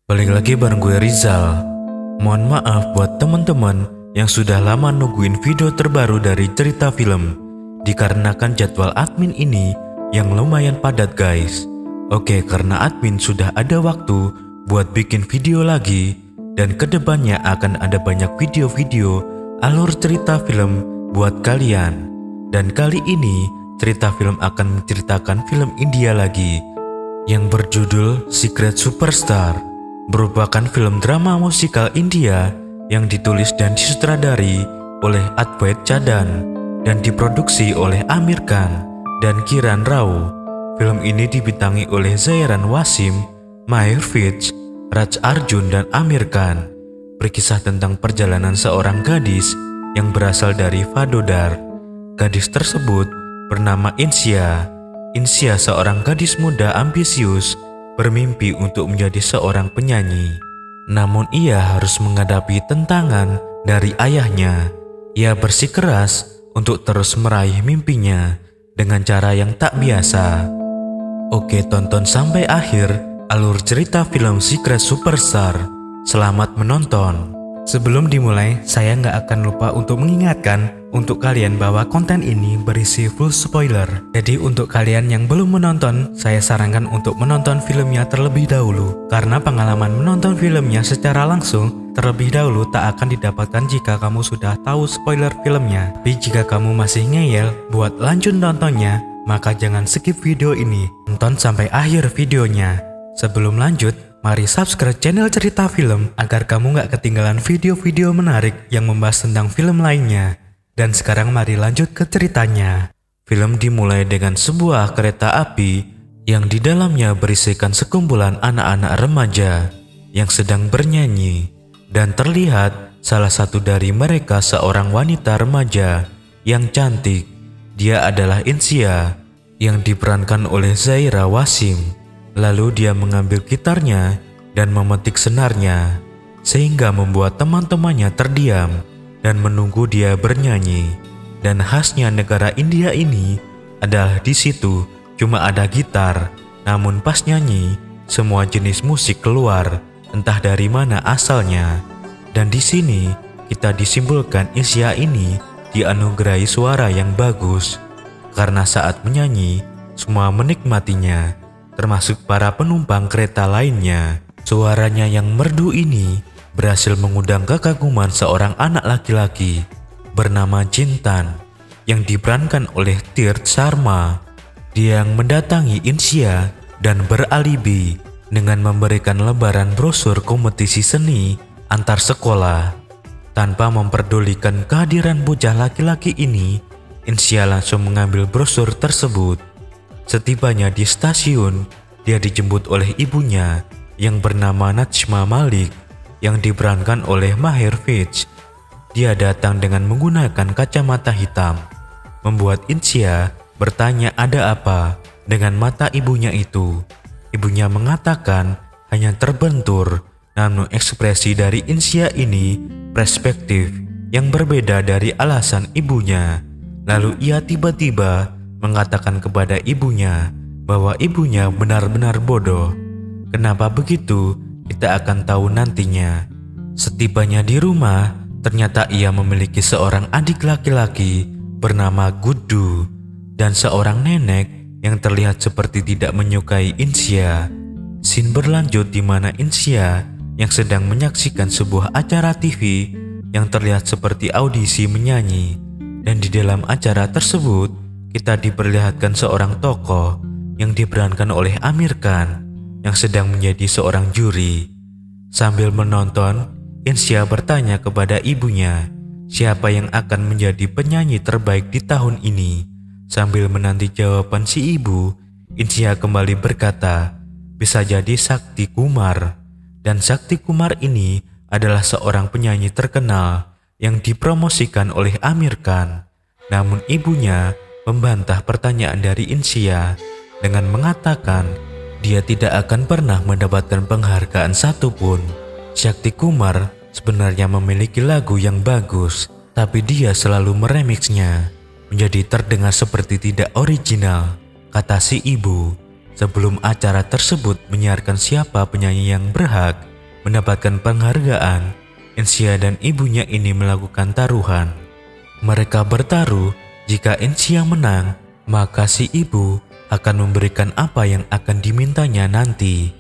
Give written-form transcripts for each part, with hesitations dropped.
Balik lagi bareng gue Rizal. Mohon maaf buat teman-teman yang sudah lama nungguin video terbaru dari cerita film, dikarenakan jadwal admin ini yang lumayan padat guys. Oke, karena admin sudah ada waktu buat bikin video lagi, dan kedepannya akan ada banyak video-video alur cerita film buat kalian. Dan kali ini cerita film akan menceritakan film India lagi yang berjudul Secret Superstar, merupakan film drama musikal India yang ditulis dan disutradari oleh Advait Chadhan dan diproduksi oleh Aamir Khan dan Kiran Rao. Film ini dibintangi oleh Zairan Wasim, Maher Fitch, Raj Arjun, dan Aamir Khan. Berkisah tentang perjalanan seorang gadis yang berasal dari Vadodar. Gadis tersebut bernama Insia. Insia seorang gadis muda ambisius, bermimpi untuk menjadi seorang penyanyi. Namun ia harus menghadapi tentangan dari ayahnya. Ia bersikeras untuk terus meraih mimpinya dengan cara yang tak biasa. Oke, tonton sampai akhir alur cerita film Secret Superstar. Selamat menonton. Sebelum dimulai, saya nggak akan lupa untuk mengingatkan untuk kalian bahwa konten ini berisi full spoiler. Jadi untuk kalian yang belum menonton, saya sarankan untuk menonton filmnya terlebih dahulu, karena pengalaman menonton filmnya secara langsung terlebih dahulu tak akan didapatkan jika kamu sudah tahu spoiler filmnya. Tapi jika kamu masih ngeyel buat lanjut nontonnya, maka jangan skip video ini, tonton sampai akhir videonya. Sebelum lanjut, mari subscribe channel Cerita Film agar kamu gak ketinggalan video-video menarik yang membahas tentang film lainnya. Dan sekarang mari lanjut ke ceritanya. Film dimulai dengan sebuah kereta api yang di dalamnya berisikan sekumpulan anak-anak remaja yang sedang bernyanyi. Dan terlihat salah satu dari mereka seorang wanita remaja yang cantik. Dia adalah Insia yang diperankan oleh Zaira Wasim. Lalu dia mengambil gitarnya dan memetik senarnya, sehingga membuat teman-temannya terdiam dan menunggu dia bernyanyi. Dan khasnya negara India ini adalah di situ cuma ada gitar, namun pas nyanyi semua jenis musik keluar, entah dari mana asalnya. Dan di sini kita disimpulkan Insia ini dianugerahi suara yang bagus, karena saat menyanyi semua menikmatinya, termasuk para penumpang kereta lainnya. Suaranya yang merdu ini berhasil mengundang kekaguman seorang anak laki-laki bernama Jintan yang diperankan oleh Tirth Sharma. Dia yang mendatangi Insia dan beralibi dengan memberikan lembaran brosur kompetisi seni antar sekolah. Tanpa memperdulikan kehadiran bocah laki-laki ini, Insia langsung mengambil brosur tersebut. Setibanya di stasiun, dia dijemput oleh ibunya yang bernama Najma Malik yang diperankan oleh Maher Fitch. Dia datang dengan menggunakan kacamata hitam, membuat Insia bertanya ada apa dengan mata ibunya itu. Ibunya mengatakan hanya terbentur, namun ekspresi dari Insia ini perspektif yang berbeda dari alasan ibunya. Lalu ia tiba-tiba mengatakan kepada ibunya bahwa ibunya benar-benar bodoh. Kenapa begitu? Kita akan tahu nantinya. Setibanya di rumah, ternyata ia memiliki seorang adik laki-laki bernama Guddu dan seorang nenek yang terlihat seperti tidak menyukai Insia. Scene berlanjut di mana Insia yang sedang menyaksikan sebuah acara TV yang terlihat seperti audisi menyanyi, dan di dalam acara tersebut kita diperlihatkan seorang tokoh yang diperankan oleh Aamir Khan yang sedang menjadi seorang juri. Sambil menonton, Insia bertanya kepada ibunya siapa yang akan menjadi penyanyi terbaik di tahun ini. Sambil menanti jawaban si ibu, Insia kembali berkata, bisa jadi Sakti Kumar. Dan Sakti Kumar ini adalah seorang penyanyi terkenal yang dipromosikan oleh Aamir Khan. Namun ibunya membantah pertanyaan dari Insia dengan mengatakan dia tidak akan pernah mendapatkan penghargaan satupun. Sakti Kumar sebenarnya memiliki lagu yang bagus, tapi dia selalu meremixnya menjadi terdengar seperti tidak original, kata si ibu. Sebelum acara tersebut menyiarkan siapa penyanyi yang berhak, mendapatkan penghargaan, Insia dan ibunya ini melakukan taruhan. Mereka bertaruh, jika Insia menang, maka si ibu akan memberikan apa yang akan dimintanya nanti.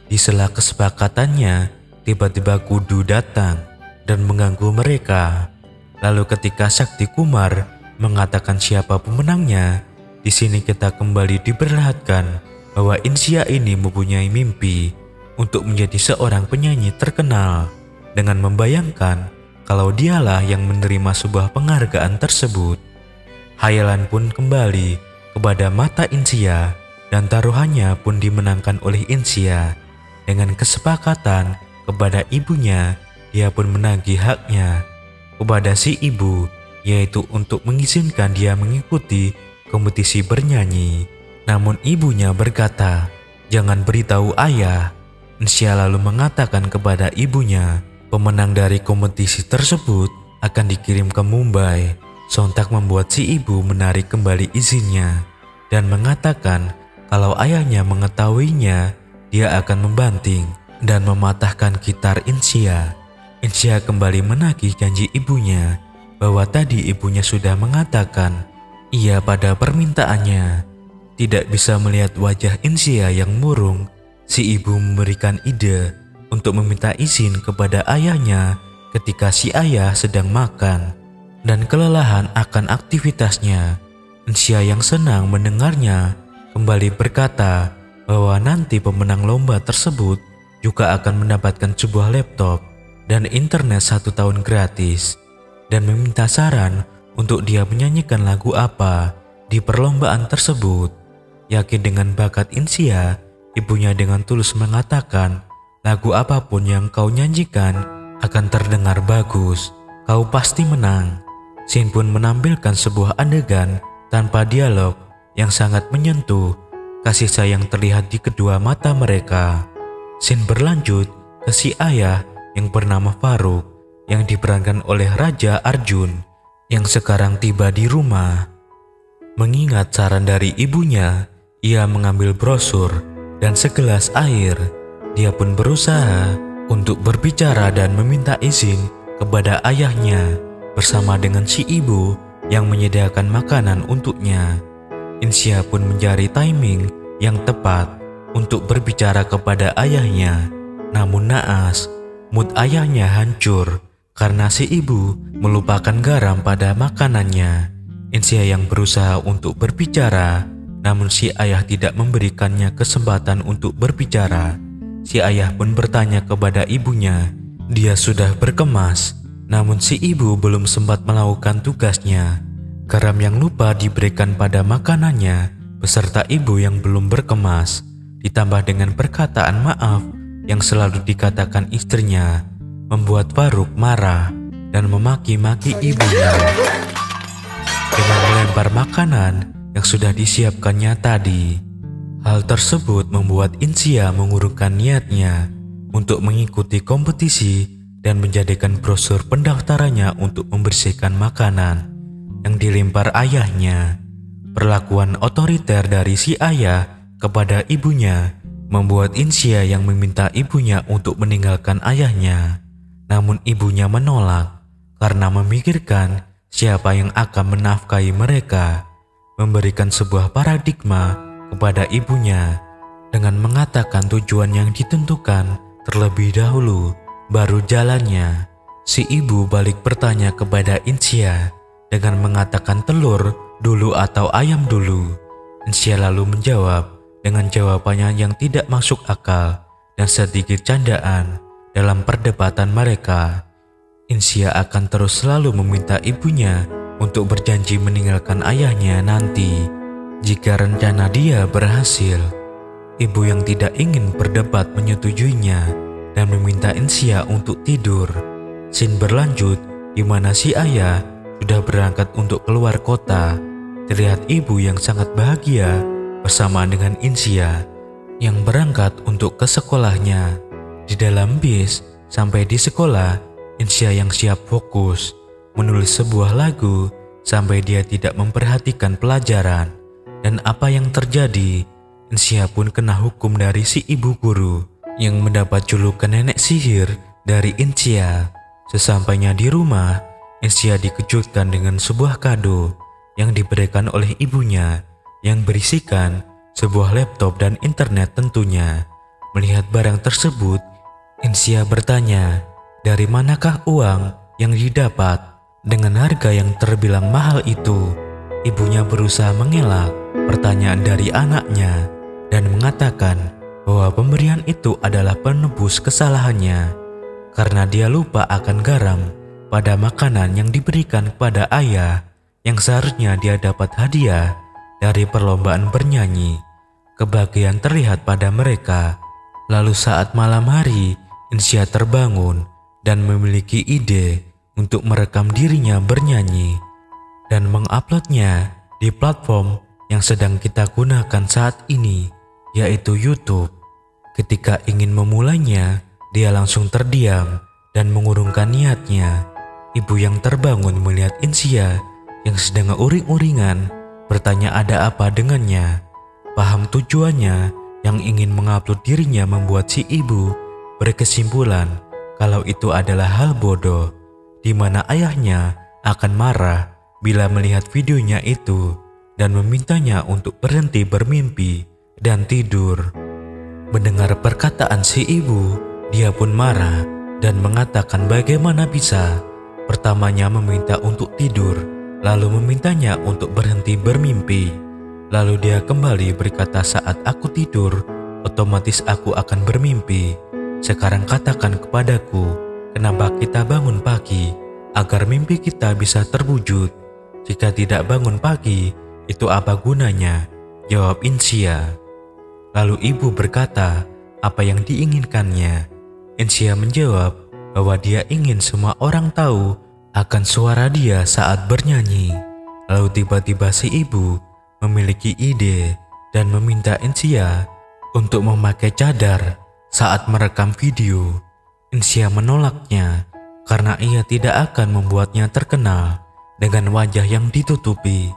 Di sela kesepakatannya, tiba-tiba kudu datang dan mengganggu mereka. Lalu ketika Sakti Kumar mengatakan siapa pemenangnya, di sini kita kembali diperlihatkan bahwa Insia ini mempunyai mimpi untuk menjadi seorang penyanyi terkenal dengan membayangkan kalau dialah yang menerima sebuah penghargaan tersebut. Hayalan pun kembali kepada mata Insia dan taruhannya pun dimenangkan oleh Insia. Dengan kesepakatan kepada ibunya, dia pun menagih haknya kepada si ibu, yaitu untuk mengizinkan dia mengikuti kompetisi bernyanyi. Namun ibunya berkata, "Jangan beritahu ayah." Insia lalu mengatakan kepada ibunya, pemenang dari kompetisi tersebut akan dikirim ke Mumbai. Sontak membuat si ibu menarik kembali izinnya dan mengatakan kalau ayahnya mengetahuinya, dia akan membanting dan mematahkan gitar Insia. Insia kembali menagih janji ibunya bahwa tadi ibunya sudah mengatakan iya pada permintaannya. Tidak bisa melihat wajah Insia yang murung, si ibu memberikan ide untuk meminta izin kepada ayahnya ketika si ayah sedang makan dan kelelahan akan aktivitasnya. Insia yang senang mendengarnya kembali berkata bahwa nanti pemenang lomba tersebut juga akan mendapatkan sebuah laptop dan internet 1 tahun gratis, dan meminta saran untuk dia menyanyikan lagu apa di perlombaan tersebut. Yakin dengan bakat Insia, ibunya dengan tulus mengatakan, lagu apapun yang kau nyanyikan akan terdengar bagus, kau pasti menang. Scene pun menampilkan sebuah adegan tanpa dialog yang sangat menyentuh, kasih sayang terlihat di kedua mata mereka. Scene berlanjut ke si ayah yang bernama Faruk yang diperankan oleh Raja Arjun yang sekarang tiba di rumah. Mengingat saran dari ibunya, ia mengambil brosur dan segelas air. Dia pun berusaha untuk berbicara dan meminta izin kepada ayahnya bersama dengan si ibu yang menyediakan makanan untuknya. Insia pun mencari timing yang tepat untuk berbicara kepada ayahnya. Namun naas, mood ayahnya hancur karena si ibu melupakan garam pada makanannya. Insia yang berusaha untuk berbicara, namun si ayah tidak memberikannya kesempatan untuk berbicara. Si ayah pun bertanya kepada ibunya. Dia sudah berkemas, namun si ibu belum sempat melakukan tugasnya. Garam yang lupa diberikan pada makanannya beserta ibu yang belum berkemas, ditambah dengan perkataan maaf yang selalu dikatakan istrinya, membuat Faruk marah dan memaki-maki ibunya dengan melempar makanan yang sudah disiapkannya tadi. Hal tersebut membuat Insia mengurungkan niatnya untuk mengikuti kompetisi dan menjadikan brosur pendaftarannya untuk membersihkan makanan yang dilempar ayahnya. Perlakuan otoriter dari si ayah kepada ibunya membuat Insia yang meminta ibunya untuk meninggalkan ayahnya. Namun ibunya menolak karena memikirkan siapa yang akan menafkahi mereka, memberikan sebuah paradigma kepada ibunya dengan mengatakan tujuan yang ditentukan terlebih dahulu, baru jalannya. Si ibu balik bertanya kepada Insia dengan mengatakan telur dulu atau ayam dulu. Insia lalu menjawab dengan jawabannya yang tidak masuk akal dan sedikit candaan dalam perdebatan mereka. Insia akan terus selalu meminta ibunya untuk berjanji meninggalkan ayahnya nanti jika rencana dia berhasil. Ibu yang tidak ingin berdebat menyetujuinya dan meminta Insia untuk tidur. Scene berlanjut di mana si ayah sudah berangkat untuk keluar kota. Terlihat ibu yang sangat bahagia bersama dengan Insia yang berangkat untuk ke sekolahnya. Di dalam bis, sampai di sekolah, Insia yang siap fokus menulis sebuah lagu sampai dia tidak memperhatikan pelajaran. Dan apa yang terjadi? Insia pun kena hukum dari si ibu guru yang mendapat julukan nenek sihir dari Insia. Sesampainya di rumah, Insia dikejutkan dengan sebuah kado yang diberikan oleh ibunya yang berisikan sebuah laptop dan internet tentunya. Melihat barang tersebut, Insia bertanya, dari manakah uang yang didapat dengan harga yang terbilang mahal itu? Ibunya berusaha mengelak pertanyaan dari anaknya dan mengatakan bahwa pemberian itu adalah penebus kesalahannya karena dia lupa akan garam pada makanan yang diberikan kepada ayah yang seharusnya dia dapat hadiah dari perlombaan bernyanyi. Kebahagiaan terlihat pada mereka. Lalu saat malam hari, Insia terbangun dan memiliki ide untuk merekam dirinya bernyanyi dan menguploadnya di platform yang sedang kita gunakan saat ini, yaitu YouTube. Ketika ingin memulainya, dia langsung terdiam dan mengurungkan niatnya. Ibu yang terbangun melihat Insia yang sedang uring-uringan bertanya ada apa dengannya. Paham tujuannya yang ingin mengupload dirinya membuat si ibu berkesimpulan kalau itu adalah hal bodoh, di mana ayahnya akan marah bila melihat videonya itu dan memintanya untuk berhenti bermimpi dan tidur. Mendengar perkataan si ibu, dia pun marah dan mengatakan bagaimana bisa. Pertamanya meminta untuk tidur, lalu memintanya untuk berhenti bermimpi. Lalu dia kembali berkata, saat aku tidur, otomatis aku akan bermimpi. Sekarang katakan kepadaku, kenapa kita bangun pagi agar mimpi kita bisa terwujud? Jika tidak bangun pagi, itu apa gunanya? Jawab Insia. Lalu ibu berkata, apa yang diinginkannya? Insia menjawab bahwa dia ingin semua orang tahu akan suara dia saat bernyanyi. Lalu tiba-tiba si ibu memiliki ide dan meminta Insia untuk memakai cadar saat merekam video. Insia menolaknya karena ia tidak akan membuatnya terkenal dengan wajah yang ditutupi.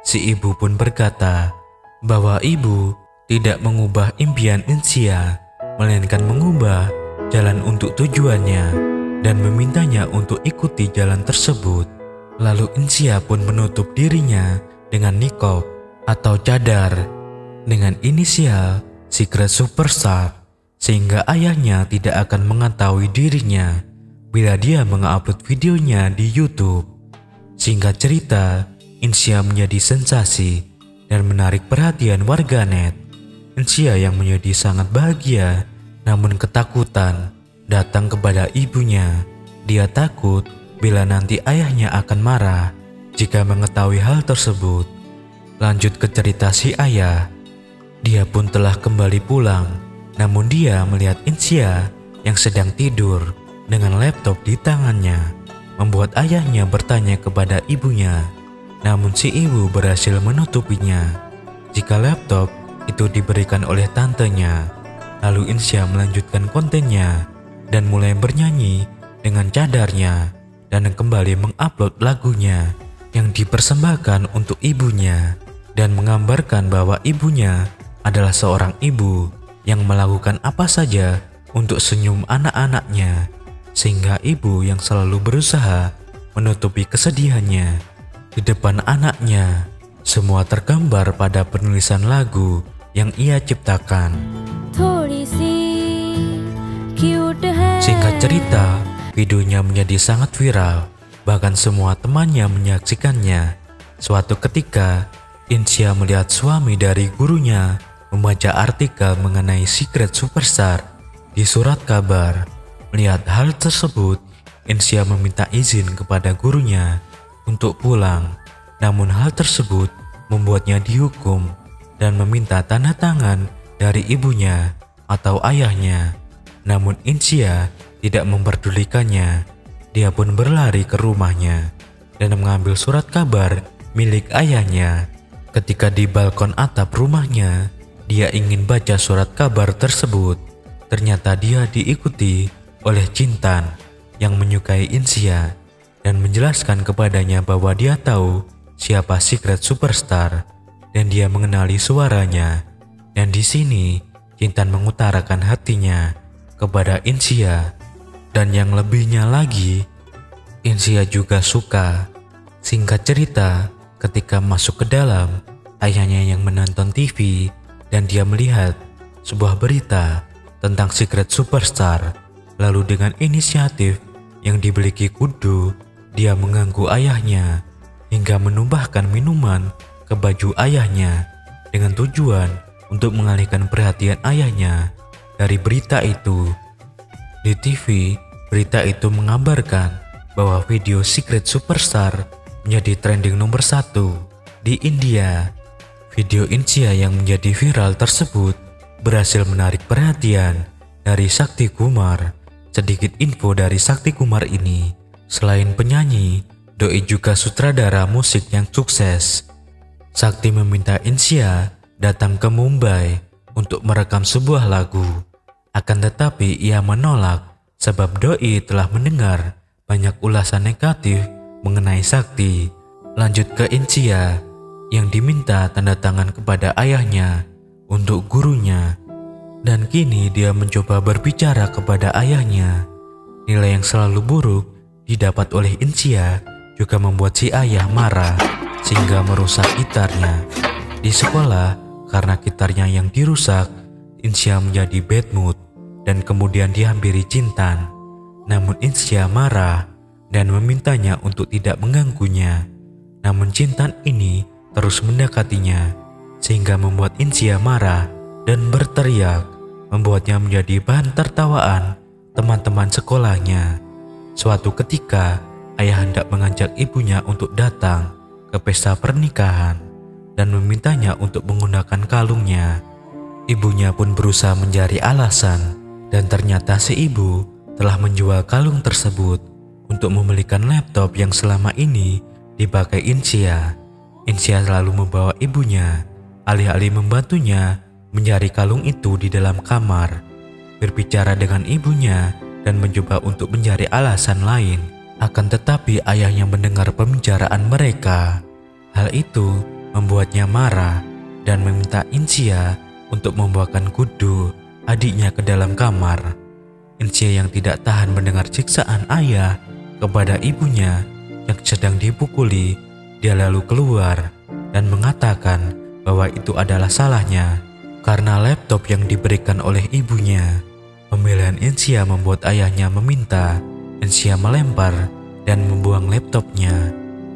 Si ibu pun berkata bahwa ibu tidak mengubah impian Insia, melainkan mengubah jalan untuk tujuannya dan memintanya untuk ikuti jalan tersebut. Lalu Insia pun menutup dirinya dengan niqab atau cadar dengan inisial Secret Superstar, sehingga ayahnya tidak akan mengetahui dirinya bila dia mengupload videonya di YouTube. Singkat cerita, Insia menjadi sensasi dan menarik perhatian warganet. Insia yang menjadi sangat bahagia namun ketakutan datang kepada ibunya. Dia takut bila nanti ayahnya akan marah jika mengetahui hal tersebut. Lanjut ke cerita si ayah. Dia pun telah kembali pulang, namun dia melihat Insia yang sedang tidur dengan laptop di tangannya, membuat ayahnya bertanya kepada ibunya. Namun si ibu berhasil menutupinya jika laptop itu diberikan oleh tantenya. Lalu Insia melanjutkan kontennya dan mulai bernyanyi dengan cadarnya dan kembali mengupload lagunya yang dipersembahkan untuk ibunya dan menggambarkan bahwa ibunya adalah seorang ibu yang melakukan apa saja untuk senyum anak-anaknya, sehingga ibu yang selalu berusaha menutupi kesedihannya di depan anaknya. Semua tergambar pada penulisan lagu yang ia ciptakan. Singkat cerita, videonya menjadi sangat viral, bahkan semua temannya menyaksikannya. Suatu ketika, Insia melihat suami dari gurunya membaca artikel mengenai Secret Superstar di surat kabar. Melihat hal tersebut, Insia meminta izin kepada gurunya untuk pulang. Namun hal tersebut membuatnya dihukum dan meminta tanda tangan dari ibunya atau ayahnya. Namun Insia tidak memperdulikannya. Dia pun berlari ke rumahnya dan mengambil surat kabar milik ayahnya. Ketika di balkon atap rumahnya, dia ingin baca surat kabar tersebut. Ternyata dia diikuti oleh Cintan yang menyukai Insia dan menjelaskan kepadanya bahwa dia tahu siapa Secret Superstar dan dia mengenali suaranya. Dan di sini Cintan mengutarakan hatinya kepada Insia. Dan yang lebihnya lagi, Insia juga suka. Singkat cerita, ketika masuk ke dalam, ayahnya yang menonton TV dan dia melihat sebuah berita tentang Secret Superstar. Lalu dengan inisiatif yang dimiliki Kudu, dia mengganggu ayahnya hingga menumpahkan minuman ke baju ayahnya dengan tujuan untuk mengalihkan perhatian ayahnya dari berita itu. Di TV, berita itu mengabarkan bahwa video Secret Superstar menjadi trending nomor 1 di India. Video Insia yang menjadi viral tersebut berhasil menarik perhatian dari Sakti Kumar. Sedikit info dari Sakti Kumar ini, selain penyanyi, doi juga sutradara musik yang sukses. Sakti meminta Insia datang ke Mumbai untuk merekam sebuah lagu. Akan tetapi ia menolak sebab doi telah mendengar banyak ulasan negatif mengenai Sakti. Lanjut ke Insia yang diminta tanda tangan kepada ayahnya untuk gurunya. Dan kini dia mencoba berbicara kepada ayahnya. Nilai yang selalu buruk didapat oleh Insia juga membuat si ayah marah sehingga merusak gitarnya. Di sekolah, karena gitarnya yang dirusak, Insia menjadi bad mood dan kemudian dihampiri Cintan. Namun Insia marah dan memintanya untuk tidak mengganggunya. Namun Cintan ini terus mendekatinya sehingga membuat Insia marah dan berteriak, membuatnya menjadi bahan tertawaan teman-teman sekolahnya. Suatu ketika, ayah hendak mengajak ibunya untuk datang ke pesta pernikahan dan memintanya untuk menggunakan kalungnya. Ibunya pun berusaha mencari alasan dan ternyata si ibu telah menjual kalung tersebut untuk membelikan laptop yang selama ini dipakai Insia. Insia selalu membawa ibunya, alih-alih membantunya mencari kalung itu di dalam kamar, berbicara dengan ibunya dan mencoba untuk mencari alasan lain. Akan tetapi ayahnya mendengar pembicaraan mereka. Hal itu membuatnya marah dan meminta Insia untuk membawakan Kudu, adiknya, ke dalam kamar. Insia yang tidak tahan mendengar siksaan ayah kepada ibunya yang sedang dipukuli, dia lalu keluar dan mengatakan bahwa itu adalah salahnya karena laptop yang diberikan oleh ibunya. Pembelaan Insia membuat ayahnya meminta Insia melempar dan membuang laptopnya.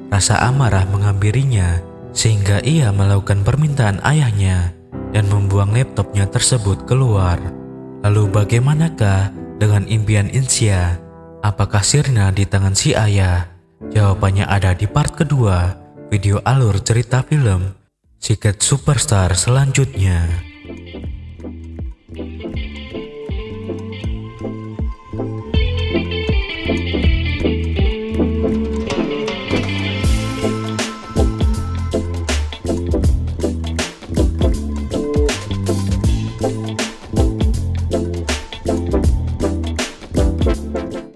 Rasa amarah menghampirinya sehingga ia melakukan permintaan ayahnya dan membuang laptopnya tersebut keluar. Lalu bagaimanakah dengan impian Insia? Apakah sirna di tangan si ayah? Jawabannya ada di part kedua video alur cerita film Secret Superstar selanjutnya.